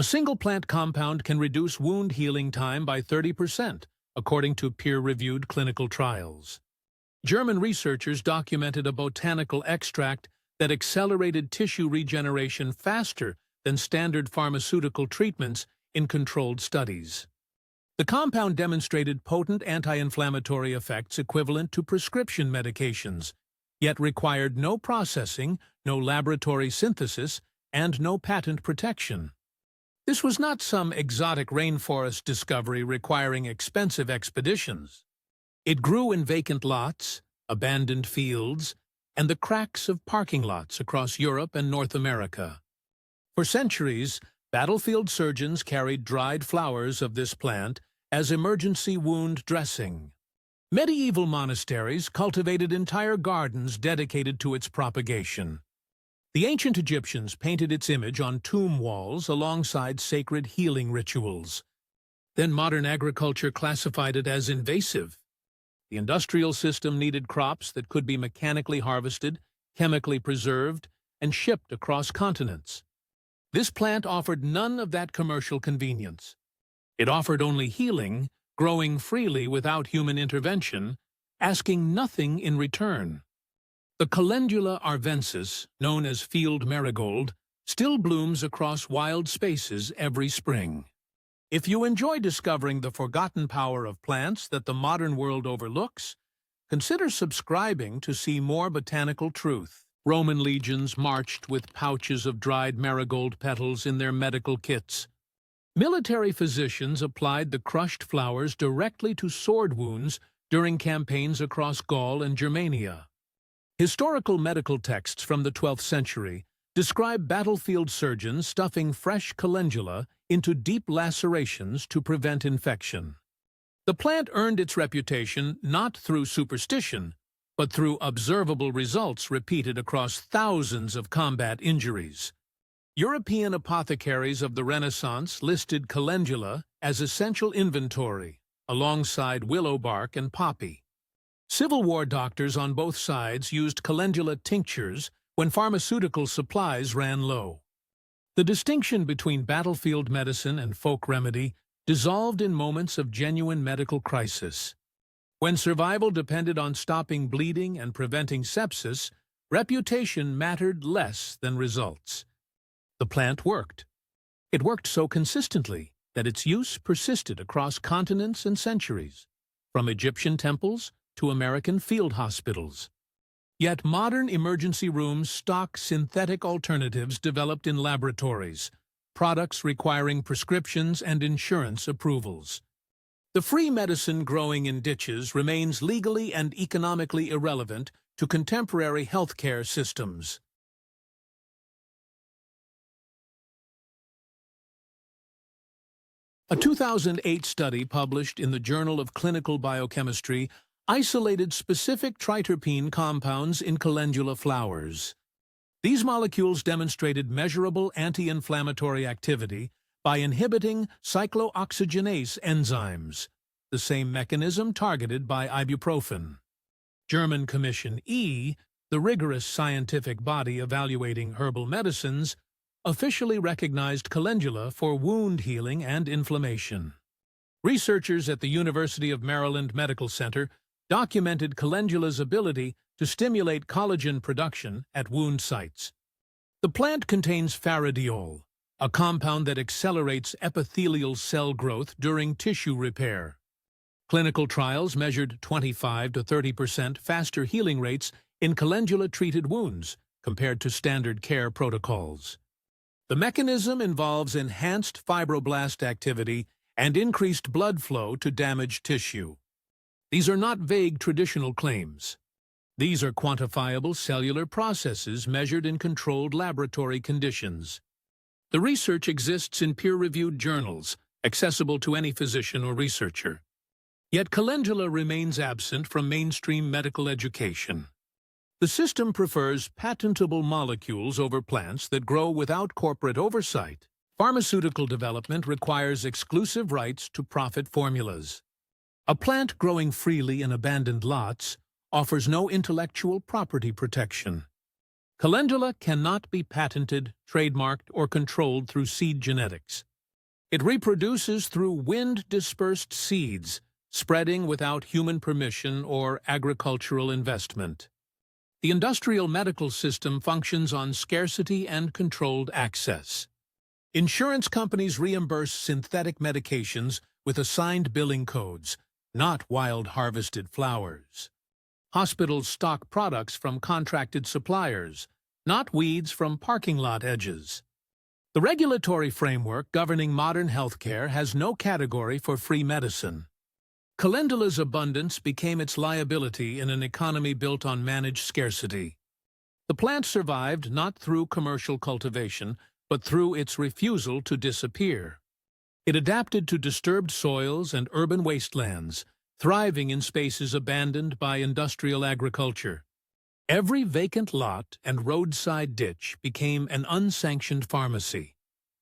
A single plant compound can reduce wound healing time by 30%, according to peer-reviewed clinical trials. German researchers documented a botanical extract that accelerated tissue regeneration faster than standard pharmaceutical treatments in controlled studies. The compound demonstrated potent anti-inflammatory effects equivalent to prescription medications, yet required no processing, no laboratory synthesis, and no patent protection. This was not some exotic rainforest discovery requiring expensive expeditions. It grew in vacant lots, abandoned fields, and the cracks of parking lots across Europe and North America. For centuries, battlefield surgeons carried dried flowers of this plant as emergency wound dressing. Medieval monasteries cultivated entire gardens dedicated to its propagation. The ancient Egyptians painted its image on tomb walls alongside sacred healing rituals. Then modern agriculture classified it as invasive. The industrial system needed crops that could be mechanically harvested, chemically preserved, and shipped across continents. This plant offered none of that commercial convenience. It offered only healing, growing freely without human intervention, asking nothing in return. The Calendula arvensis, known as field marigold, still blooms across wild spaces every spring. If you enjoy discovering the forgotten power of plants that the modern world overlooks, consider subscribing to see more botanical truth. Roman legions marched with pouches of dried marigold petals in their medical kits. Military physicians applied the crushed flowers directly to sword wounds during campaigns across Gaul and Germania. Historical medical texts from the 12th century describe battlefield surgeons stuffing fresh calendula into deep lacerations to prevent infection. The plant earned its reputation not through superstition, but through observable results repeated across thousands of combat injuries. European apothecaries of the Renaissance listed calendula as essential inventory, alongside willow bark and poppy. Civil War doctors on both sides used calendula tinctures when pharmaceutical supplies ran low. The distinction between battlefield medicine and folk remedy dissolved in moments of genuine medical crisis. When survival depended on stopping bleeding and preventing sepsis, reputation mattered less than results. The plant worked. It worked so consistently that its use persisted across continents and centuries, from Egyptian temples to American field hospitals. Yet modern emergency rooms stock synthetic alternatives developed in laboratories, products requiring prescriptions and insurance approvals. The free medicine growing in ditches remains legally and economically irrelevant to contemporary healthcare systems. A 2008 study published in the Journal of Clinical Biochemistry isolated specific triterpene compounds in calendula flowers. These molecules demonstrated measurable anti-inflammatory activity by inhibiting cyclooxygenase enzymes, the same mechanism targeted by ibuprofen. German Commission E, the rigorous scientific body evaluating herbal medicines, officially recognized calendula for wound healing and inflammation. Researchers at the University of Maryland Medical Center documented calendula's ability to stimulate collagen production at wound sites. The plant contains faradiol, a compound that accelerates epithelial cell growth during tissue repair. Clinical trials measured 25 to 30% faster healing rates in calendula-treated wounds compared to standard care protocols. The mechanism involves enhanced fibroblast activity and increased blood flow to damaged tissue. These are not vague traditional claims. These are quantifiable cellular processes measured in controlled laboratory conditions. The research exists in peer-reviewed journals, accessible to any physician or researcher. Yet calendula remains absent from mainstream medical education. The system prefers patentable molecules over plants that grow without corporate oversight. Pharmaceutical development requires exclusive rights to profit formulas. A plant growing freely in abandoned lots offers no intellectual property protection. Calendula cannot be patented, trademarked, or controlled through seed genetics. It reproduces through wind-dispersed seeds, spreading without human permission or agricultural investment. The industrial medical system functions on scarcity and controlled access. Insurance companies reimburse synthetic medications with assigned billing codes, not wild-harvested flowers. Hospitals stock products from contracted suppliers, not weeds from parking lot edges. The regulatory framework governing modern healthcare has no category for free medicine. Calendula's abundance became its liability in an economy built on managed scarcity. The plant survived not through commercial cultivation, but through its refusal to disappear. It adapted to disturbed soils and urban wastelands, thriving in spaces abandoned by industrial agriculture. Every vacant lot and roadside ditch became an unsanctioned pharmacy,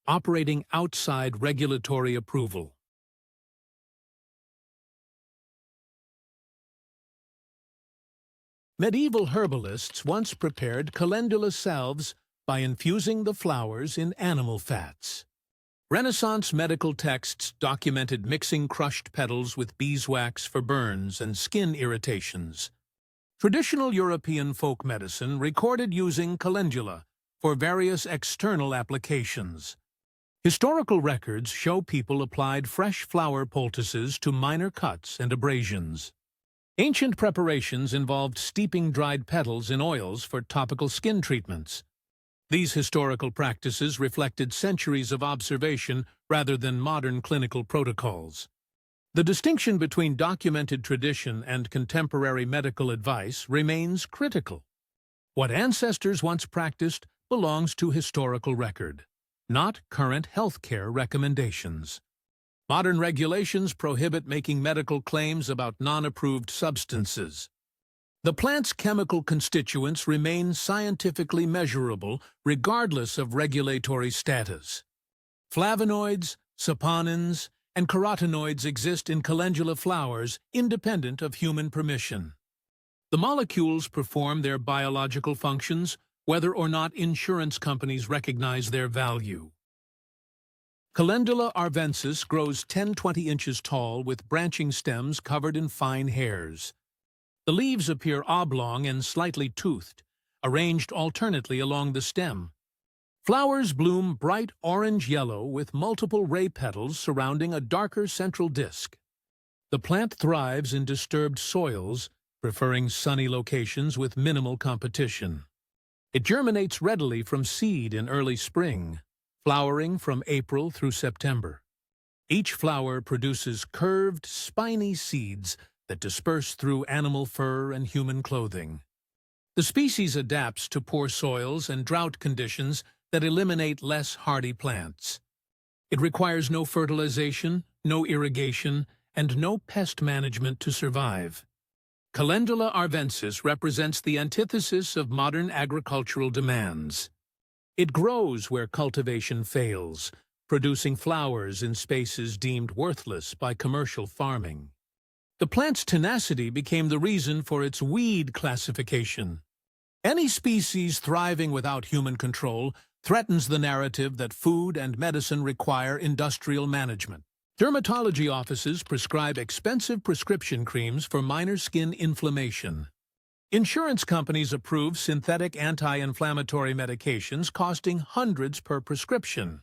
operating outside regulatory approval. Medieval herbalists once prepared calendula salves by infusing the flowers in animal fats. Renaissance medical texts documented mixing crushed petals with beeswax for burns and skin irritations. Traditional European folk medicine recorded using calendula for various external applications. Historical records show people applied fresh flower poultices to minor cuts and abrasions. Ancient preparations involved steeping dried petals in oils for topical skin treatments. These historical practices reflected centuries of observation rather than modern clinical protocols. The distinction between documented tradition and contemporary medical advice remains critical. What ancestors once practiced belongs to historical record, not current healthcare recommendations. Modern regulations prohibit making medical claims about non-approved substances. The plant's chemical constituents remain scientifically measurable regardless of regulatory status. Flavonoids, saponins, and carotenoids exist in calendula flowers independent of human permission. The molecules perform their biological functions whether or not insurance companies recognize their value. Calendula arvensis grows 10–20 inches tall with branching stems covered in fine hairs. The leaves appear oblong and slightly toothed, arranged alternately along the stem. Flowers bloom bright orange-yellow with multiple ray petals surrounding a darker central disc. The plant thrives in disturbed soils, preferring sunny locations with minimal competition. It germinates readily from seed in early spring, flowering from April through September. Each flower produces curved, spiny seeds that disperse through animal fur and human clothing. The species adapts to poor soils and drought conditions that eliminate less hardy plants. It requires no fertilization, no irrigation, and no pest management to survive. Calendula arvensis represents the antithesis of modern agricultural demands. It grows where cultivation fails, producing flowers in spaces deemed worthless by commercial farming. The plant's tenacity became the reason for its weed classification. Any species thriving without human control threatens the narrative that food and medicine require industrial management. Dermatology offices prescribe expensive prescription creams for minor skin inflammation. Insurance companies approve synthetic anti-inflammatory medications costing hundreds per prescription.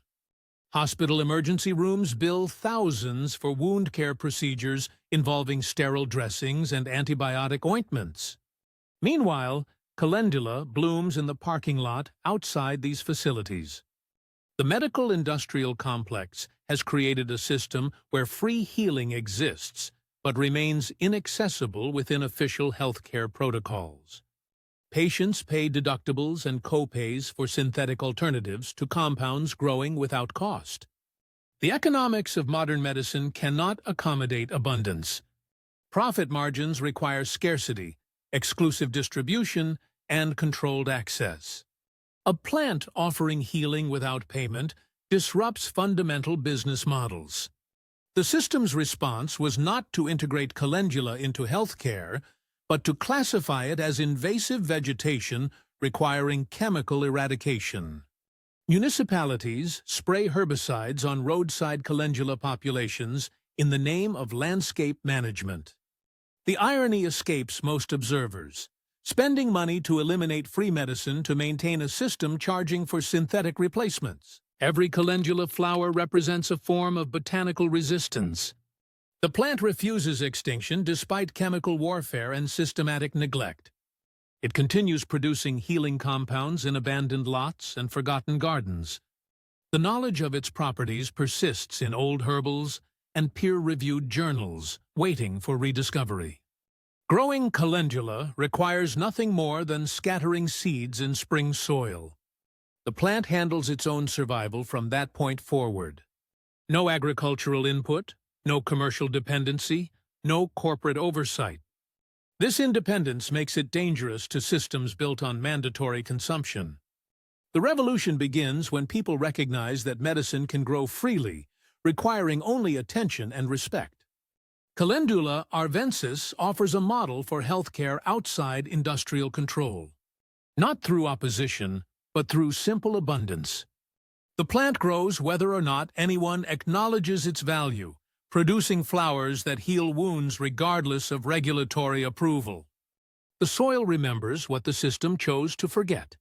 Hospital emergency rooms bill thousands for wound care procedures involving sterile dressings and antibiotic ointments. Meanwhile, calendula blooms in the parking lot outside these facilities. The medical-industrial complex has created a system where free healing exists, but remains inaccessible within official healthcare protocols. Patients pay deductibles and co-pays for synthetic alternatives to compounds growing without cost. The economics of modern medicine cannot accommodate abundance. Profit margins require scarcity, exclusive distribution, and controlled access. A plant offering healing without payment disrupts fundamental business models. The system's response was not to integrate calendula into healthcare, but to classify it as invasive vegetation requiring chemical eradication. Municipalities spray herbicides on roadside calendula populations in the name of landscape management. The irony escapes most observers, spending money to eliminate free medicine to maintain a system charging for synthetic replacements. Every calendula flower represents a form of botanical resistance. The plant refuses extinction despite chemical warfare and systematic neglect. It continues producing healing compounds in abandoned lots and forgotten gardens. The knowledge of its properties persists in old herbals and peer-reviewed journals, waiting for rediscovery. Growing calendula requires nothing more than scattering seeds in spring soil. The plant handles its own survival from that point forward. No agricultural input, no commercial dependency, no corporate oversight. This independence makes it dangerous to systems built on mandatory consumption. The revolution begins when people recognize that medicine can grow freely, requiring only attention and respect. Calendula Arvensis offers a model for healthcare outside industrial control. Not through opposition, but through simple abundance. The plant grows whether or not anyone acknowledges its value, producing flowers that heal wounds regardless of regulatory approval. The soil remembers what the system chose to forget.